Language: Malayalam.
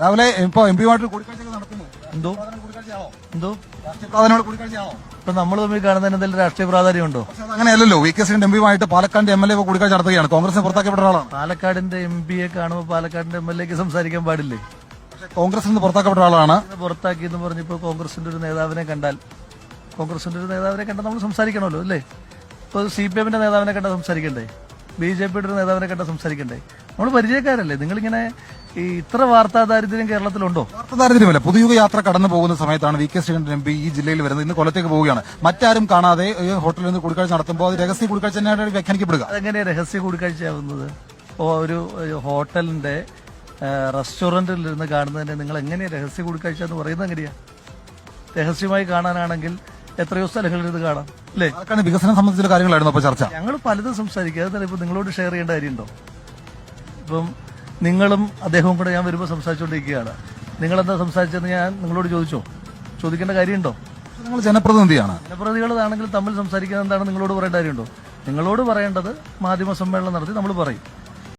രാവിലെ ഇപ്പൊ എംപിയുമായിട്ട് കൂടിക്കാഴ്ച നടത്തുന്നു. എന്തോ എന്തോ രാഷ്ട്രീയ പ്രാധാന്യമുള്ള കൂടിക്കാഴ്ചയാണോ? ഇപ്പൊ നമ്മൾ തമ്മിൽ കാണുന്നതിന് എന്തെങ്കിലും രാഷ്ട്രീയ പ്രാധാന്യമുണ്ടോ? പക്ഷെ അങ്ങനെയല്ലല്ലോ. വി കെ ശ്രീന്റെ എംപിയുമായിട്ട് പാലക്കാടിന്റെ എം എൽ എ കൂടിക്കാഴ്ച നടത്തുകയാണ്. കോൺഗ്രസിനെ പുറത്താക്കപ്പെട്ട ഒരാളാണ്. പാലക്കാടിന്റെ MP കാണുമ്പോൾ പാലക്കാടിന്റെ MLA സംസാരിക്കാൻ പാടില്ലേ? പക്ഷേ കോൺഗ്രസിൽ നിന്ന് പുറത്താക്കപ്പെട്ട ആളാണ്. പുറത്താക്കി എന്ന് പറഞ്ഞപ്പോ കോൺഗ്രസിന്റെ ഒരു നേതാവിനെ കണ്ടാൽ നമ്മൾ സംസാരിക്കണമല്ലോ അല്ലേ? ഇപ്പൊ CPM-ന്റെ നേതാവിനെ കണ്ടാൽ സംസാരിക്കണ്ടേ? BJP-യുടെ ഒരു നേതാവിനെ കണ്ടാൽ സംസാരിക്കണ്ടേ? നമ്മൾ പരിചയക്കാരല്ലേ? നിങ്ങളിങ്ങനെ ഈ ഇത്ര വാർത്താ ദാരിദ്ര്യം കേരളത്തിലുണ്ടോ? വാർത്താ ദാരിദ്ര്യമല്ല. പുതുയുഗ യാത്ര കടന്നു പോകുന്ന സമയത്താണ് വി കെ ശ്രീകണ്ഠൻ MP ഈ ജില്ലയിൽ വരുന്നത്. ഇന്ന് കൊല്ലത്തേക്ക് പോവുകയാണ്. മറ്റാരും കാണാതെ ഈ ഹോട്ടലിൽ നിന്ന് കൂടിക്കാഴ്ച നടത്തുമ്പോൾ അത് രഹസ്യ കൂടിക്കാഴ്ച തന്നെയാണ് വ്യാഖ്യാനിക്കപ്പെടുക. അതെങ്ങനെയാണ് രഹസ്യ കൂടിക്കാഴ്ചയാവുന്നത്? ഒരു ഹോട്ടലിന്റെ റെസ്റ്റോറന്റിൽ ഇരുന്ന് കാണുന്നതിനെ നിങ്ങൾ എങ്ങനെയാണ് രഹസ്യ കൂടിക്കാഴ്ച എന്ന് പറയുന്നത്? എങ്ങനെയാ? രഹസ്യമായി കാണാനാണെങ്കിൽ എത്രയോ സ്ഥലങ്ങളിൽ ഇത് കാണാം അല്ലേ? പാലക്കാട് വികസനം സംബന്ധിച്ച കാര്യങ്ങളായിരുന്നു അപ്പോൾ ചർച്ച. ഞങ്ങൾ പലതും സംസാരിക്കുക. അതല്ല ഇപ്പൊ നിങ്ങളോട് ഷെയർ ചെയ്യേണ്ട കാര്യമുണ്ടോ? ഇപ്പം നിങ്ങളും അദ്ദേഹവും കൂടെ ഞാൻ വരുമ്പോൾ സംസാരിച്ചുകൊണ്ടിരിക്കുകയാണ്. നിങ്ങളെന്താ സംസാരിച്ചതെന്ന് ഞാൻ നിങ്ങളോട് ചോദിക്കേണ്ട കാര്യമുണ്ടോ? നിങ്ങൾ ജനപ്രതിനിധിയാണ്. ജനപ്രതിനിധികളാണെങ്കിൽ തമ്മിൽ സംസാരിക്കുന്നത് എന്താണ് നിങ്ങളോട് പറയേണ്ട കാര്യമുണ്ടോ? നിങ്ങളോട് പറയേണ്ടത് മാധ്യമ സമ്മേളനം നടത്തി നമ്മൾ പറയും.